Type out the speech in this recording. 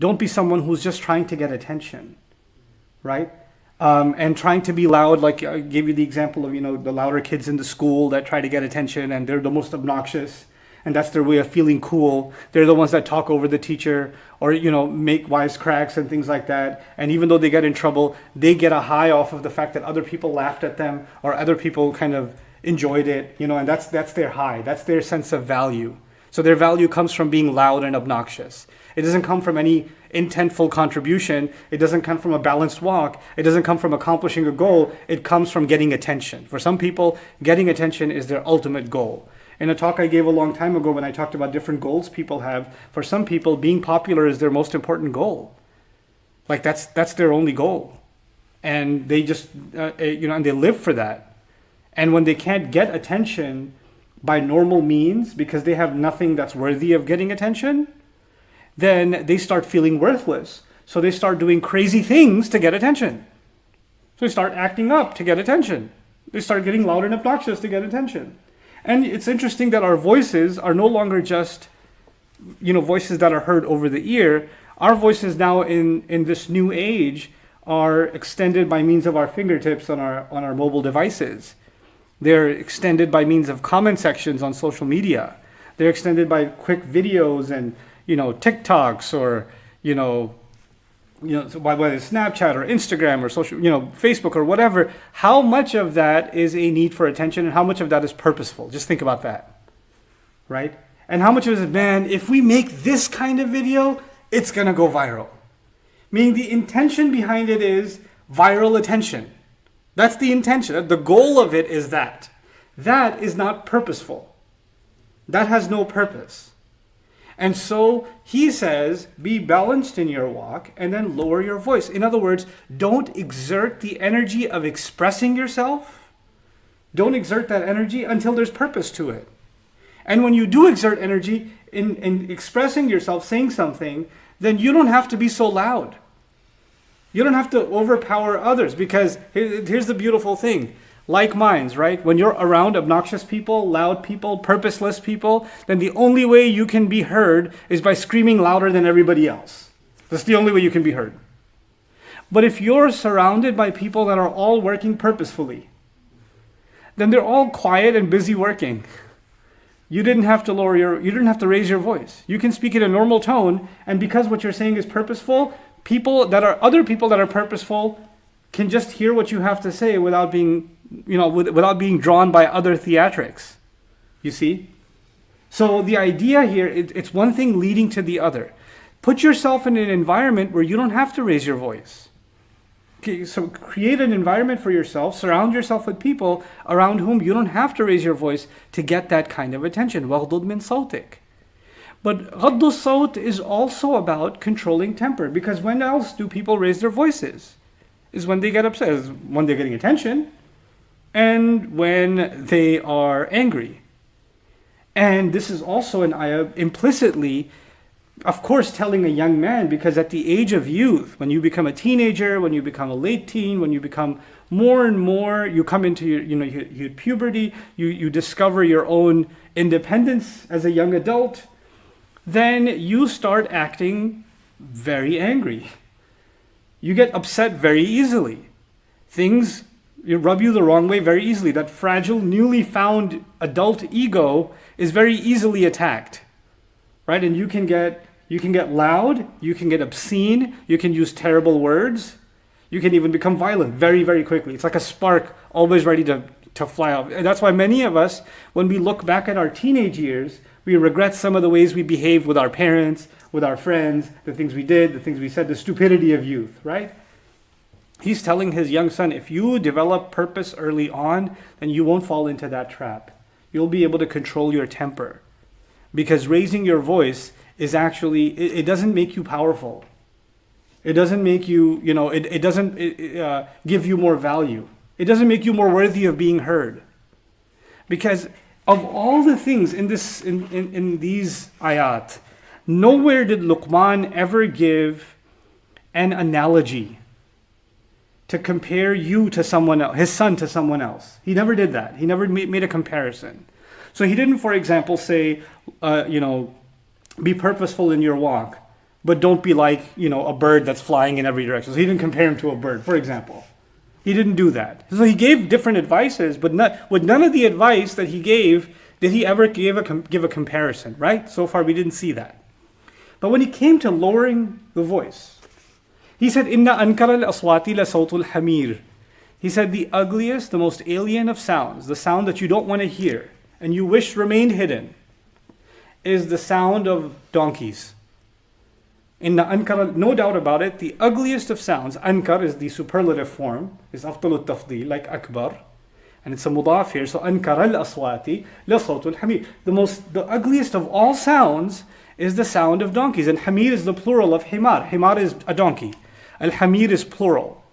Don't be someone who's just trying to get attention, right? And trying to be loud, like I gave you the example of, the louder kids in the school that try to get attention and they're the most obnoxious and that's their way of feeling cool. They're the ones that talk over the teacher or, make wisecracks and things like that. And even though they get in trouble, they get a high off of the fact that other people laughed at them or other people kind of enjoyed it, and that's their high. That's their sense of value. So their value comes from being loud and obnoxious. It doesn't come from any intentful contribution. It doesn't come from a balanced walk. It doesn't come from accomplishing a goal. It comes from getting attention. For some people, getting attention is their ultimate goal. In a talk I gave a long time ago when I talked about different goals people have, for some people, being popular is their most important goal. Like that's their only goal. And they just, and they live for that. And when they can't get attention by normal means because they have nothing that's worthy of getting attention, then they start feeling worthless. So they start doing crazy things to get attention. So they start acting up to get attention. They start getting loud and obnoxious to get attention. And it's interesting that our voices are no longer just, voices that are heard over the ear. Our voices now in this new age are extended by means of our fingertips on our mobile devices. They're extended by means of comment sections on social media. They're extended by quick videos and, TikToks or, whether it's Snapchat or Instagram or social, Facebook or whatever. How much of that is a need for attention and how much of that is purposeful? Just think about that, right? And how much of it is, man, if we make this kind of video, it's going to go viral. Meaning the intention behind it is viral attention. That's the intention. The goal of it is that. That is not purposeful. That has no purpose. And so he says, be balanced in your walk and then lower your voice. In other words, don't exert the energy of expressing yourself. Don't exert that energy until there's purpose to it. And when you do exert energy in expressing yourself, saying something, then you don't have to be so loud. You don't have to overpower others because here's the beautiful thing. Like minds, right? When you're around obnoxious people, loud people, purposeless people, then the only way you can be heard is by screaming louder than everybody else. That's the only way you can be heard. But if you're surrounded by people that are all working purposefully, then they're all quiet and busy working. You didn't have to raise your voice. You can speak in a normal tone, and because what you're saying is purposeful, other people that are purposeful can just hear what you have to say without being drawn by other theatrics. You see? So the idea here, it's one thing leading to the other. Put yourself in an environment where you don't have to raise your voice. Okay, so create an environment for yourself, surround yourself with people around whom you don't have to raise your voice to get that kind of attention. وَغْضُضْ مِنْ صَوْتِكَ. But غض الصوت is also about controlling temper, because when else do people raise their voices? Is when they get upset, is when they're getting attention, and when they are angry. And this is also an ayah implicitly, of course, telling a young man, because at the age of youth, when you become a teenager, when you become a late teen, when you become more and more, you come into your puberty, you discover your own independence as a young adult, then you start acting very angry. You get upset very easily. Things rub you the wrong way very easily. That fragile, newly found adult ego is very easily attacked, right? And you can get loud, you can get obscene, you can use terrible words, you can even become violent very, very quickly. It's like a spark always ready to fly off. And that's why many of us, when we look back at our teenage years, we regret some of the ways we behaved with our parents, with our friends, the things we did, the things we said, the stupidity of youth, right? He's telling his young son, if you develop purpose early on, then you won't fall into that trap. You'll be able to control your temper. Because raising your voice is actually, it doesn't make you powerful. It doesn't make you, it doesn't give you more value. It doesn't make you more worthy of being heard. Because of all the things in these ayat, nowhere did Luqman ever give an analogy to compare you to someone else, his son to someone else. He never did that. He never made a comparison. So he didn't, for example, say, be purposeful in your walk, but don't be like, a bird that's flying in every direction. So he didn't compare him to a bird, for example. He didn't do that. So he gave different advices, but with none of the advice that he gave did he ever give a comparison, right? So far we didn't see that. But when he came to lowering the voice, he said, Inna ankara al-aswati la sawtul hamir. He said, the ugliest, the most alien of sounds, the sound that you don't want to hear and you wish remained hidden, is the sound of donkeys. Inna ankara, no doubt about it, the ugliest of sounds, ankar is the superlative form, is afdalut tafdeel, like akbar, and it's a mudaf here, so ankara al-aswati la sawtul hamir. The ugliest of all sounds is the sound of donkeys, and hamir is the plural of himar. Himar is a donkey. Al-hamir is plural.